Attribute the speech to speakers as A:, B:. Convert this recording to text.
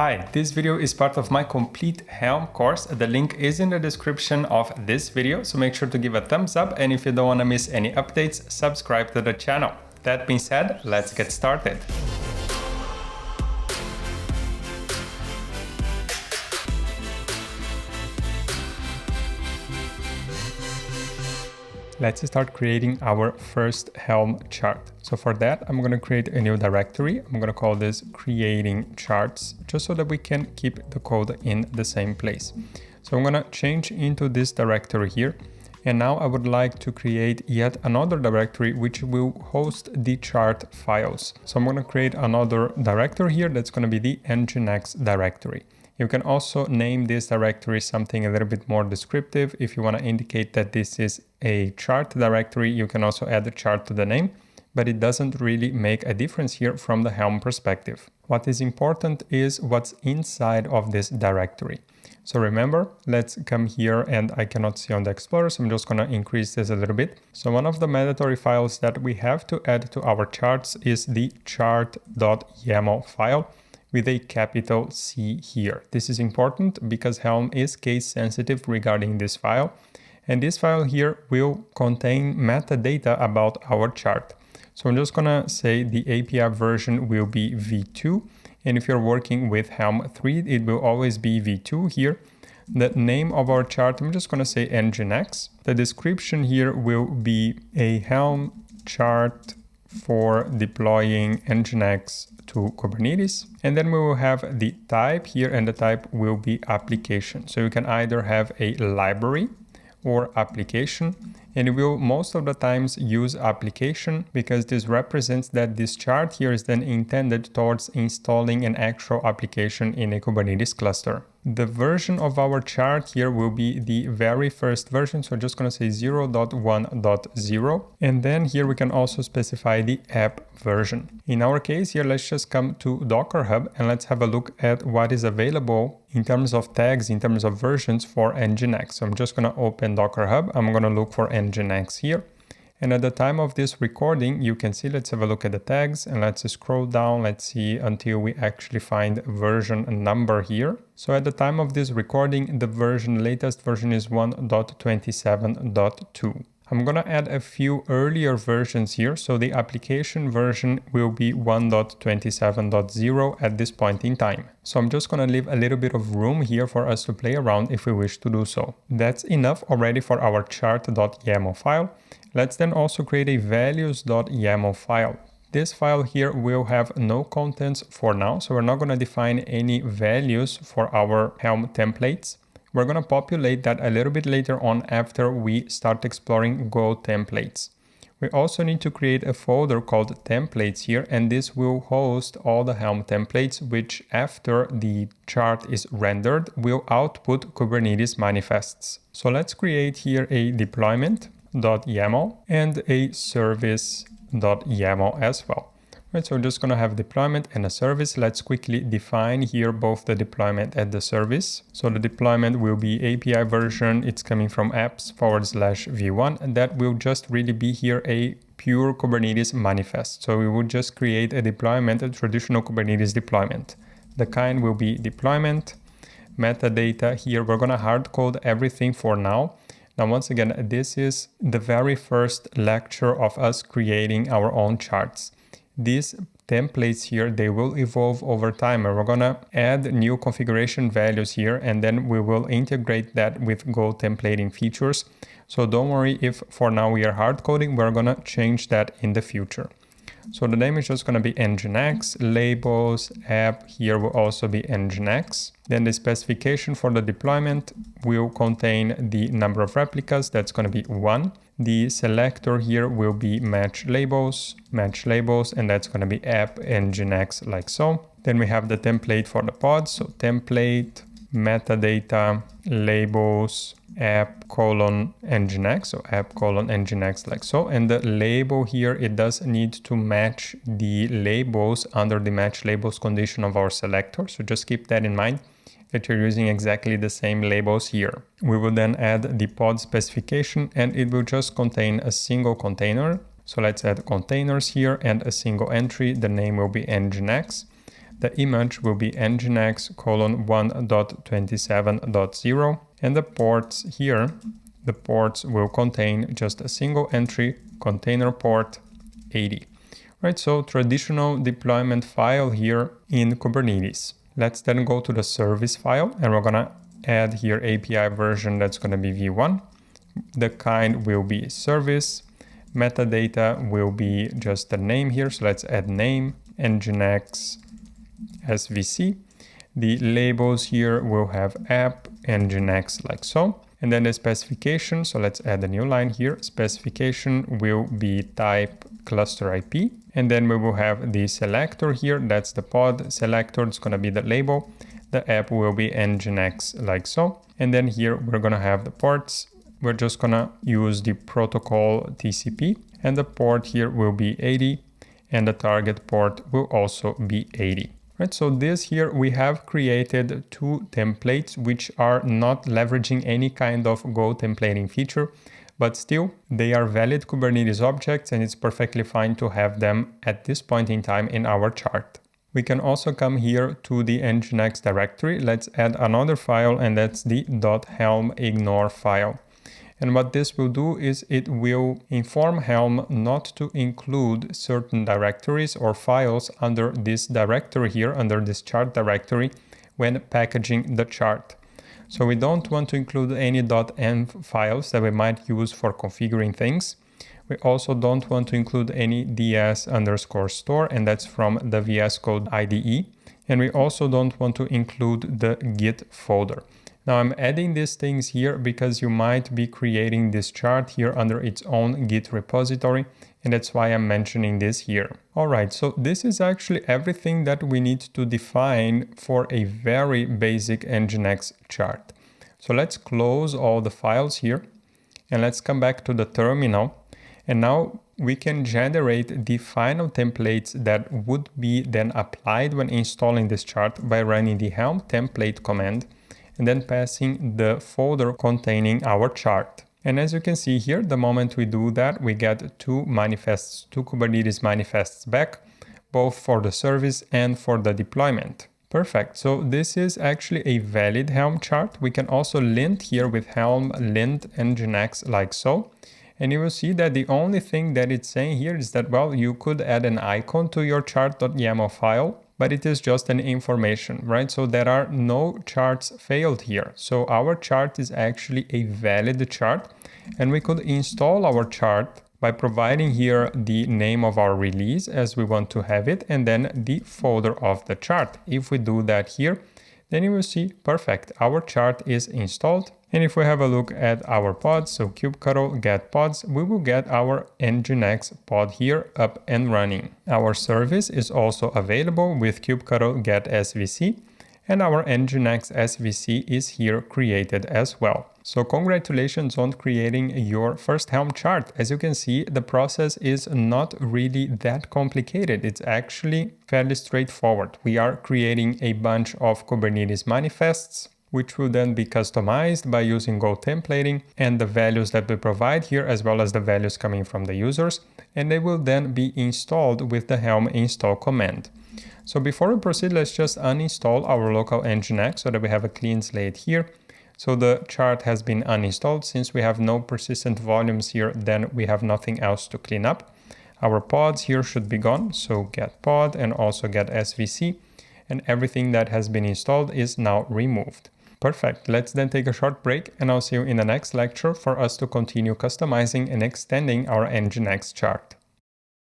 A: Hi, this video is part of my complete Helm course. The link is in the description of this video, so make sure to give a thumbs up, and if you don't want to miss any updates, subscribe to the channel. That being said, let's get started. Let's start creating our first Helm chart. So for that, I'm going to create a new directory. I'm going to call this creating charts, just so that we can keep the code in the same place. So I'm going to change into this directory here. And now I would like to create yet another directory which will host the chart files. So I'm going to create another directory here that's going to be the NGINX directory. You can also name this directory something a little bit more descriptive. If you want to indicate that this is a chart directory, you can also add a chart to the name, but it doesn't really make a difference here from the Helm perspective. What is important is what's inside of this directory. So remember, let's come here, and I cannot see on the Explorer, so I'm just going to increase this a little bit. So one of the mandatory files that we have to add to our charts is the chart.yaml file with a capital C here. This is important because Helm is case sensitive regarding this file. And this file here will contain metadata about our chart. So I'm just gonna say the API version will be v2. And if you're working with Helm 3, it will always be v2 here. The name of our chart, I'm just gonna say NGINX. The description here will be a Helm chart for deploying NGINX to Kubernetes. And then we will have the type here, and the type will be application. So you can either have a library or application, and we will most of the times use application because this represents that this chart here is then intended towards installing an actual application in a Kubernetes cluster. The version of our chart here will be the very first version, so I'm just going to say 0.1.0, and then here we can also specify the app version. In our case here, let's just come to Docker Hub and let's have a look at what is available in terms of tags, in terms of versions for NGINX. So I'm just going to open Docker Hub. I'm going to look for NGINX here. And at the time of this recording, you can see, let's have a look at the tags and let's scroll down. Let's see until we actually find version number here. So at the time of this recording, the latest version is 1.27.2. I'm going to add a few earlier versions here. So the application version will be 1.27.0 at this point in time. So I'm just going to leave a little bit of room here for us to play around if we wish to do so. That's enough already for our chart.yaml file. Let's then also create a values.yaml file. This file here will have no contents for now, so we're not going to define any values for our Helm templates. We're going to populate that a little bit later on after we start exploring Go templates. We also need to create a folder called templates here, and this will host all the Helm templates, which after the chart is rendered will output Kubernetes manifests. So let's create here a deployment.yaml and a service.yaml as well. Right, so we're just going to have deployment and a service. Let's quickly define here both the deployment and the service. So the deployment will be API version. It's coming from apps/v1, and that will just really be here a pure Kubernetes manifest. So we would just create a deployment, a traditional Kubernetes deployment. The kind will be deployment. Metadata here, we're going to hard code everything for now. Now, once again, this is the very first lecture of us creating our own charts. These templates here, they will evolve over time, and we're going to add new configuration values here, and then we will integrate that with Go templating features. So don't worry if for now we are hard coding, we're going to change that in the future. So the name is just going to be NGINX, labels, app here will also be NGINX. Then the specification for the deployment will contain the number of replicas, that's going to be 1. The selector here will be match labels, and that's going to be app NGINX like so. Then we have the template for the pods, so template, metadata, labels, app::NGINX, so app::NGINX like so. And the label here, it does need to match the labels under the match labels condition of our selector. So just keep that in mind, that you're using exactly the same labels here. We will then add the pod specification, and it will just contain a single container. So let's add containers here and a single entry. The name will be NGINX. The image will be nginx:1.27.0, and the ports here, the ports will contain just a single entry, container port 80. Right, so traditional deployment file here in Kubernetes. Let's then go to the service file, and we're gonna add here API version that's gonna be v1. The kind will be service. Metadata will be just the name here, so let's add name, NGINX SVC. The labels here will have app, NGINX, like so. And then the specification, so let's add a new line here. Specification will be type cluster IP. And then we will have the selector here, that's the pod selector, it's gonna be the label. The app will be NGINX, like so. And then here we're gonna have the ports. We're just gonna use the protocol TCP, and the port here will be 80, and the target port will also be 80. Right, so this here we have created two templates which are not leveraging any kind of Go templating feature, but still they are valid Kubernetes objects, and it's perfectly fine to have them at this point in time in our chart. We can also come here to the NGINX directory. Let's add another file, and that's the .helm ignore file. And what this will do is it will inform Helm not to include certain directories or files under this directory here, under this chart directory, when packaging the chart. So we don't want to include any .env files that we might use for configuring things. We also don't want to include any ds_store, and that's from the VS Code IDE. And we also don't want to include the Git folder. Now I'm adding these things here because you might be creating this chart here under its own Git repository, and that's why I'm mentioning this here. Alright, so this is actually everything that we need to define for a very basic NGINX chart. So let's close all the files here, and let's come back to the terminal. And now we can generate the final templates that would be then applied when installing this chart by running the helm template command, and then passing the folder containing our chart. And as you can see here, the moment we do that, we get two Kubernetes manifests back, both for the service and for the deployment. Perfect. So this is actually a valid Helm chart. We can also lint here with Helm lint NGINX, like so. And you will see that the only thing that it's saying here is that, well, you could add an icon to your chart.yaml file, but it is just an information, right? So there are no charts failed here. So our chart is actually a valid chart, and we could install our chart by providing here the name of our release as we want to have it, and then the folder of the chart. If we do that here, then you will see, perfect, our chart is installed. And if we have a look at our pods, so kubectl get pods, we will get our NGINX pod here up and running. Our service is also available with kubectl get svc, and our NGINX svc is here created as well. So congratulations on creating your first Helm chart. As you can see, the process is not really that complicated. It's actually fairly straightforward. We are creating a bunch of Kubernetes manifests, which will then be customized by using Go templating and the values that we provide here, as well as the values coming from the users, and they will then be installed with the Helm install command. So before we proceed, let's just uninstall our local NGINX so that we have a clean slate here. So the chart has been uninstalled. Since we have no persistent volumes here, then we have nothing else to clean up. Our pods here should be gone, so get pod and also get svc, and everything that has been installed is now removed. Perfect. Let's then take a short break, and I'll see you in the next lecture for us to continue customizing and extending our NGINX chart.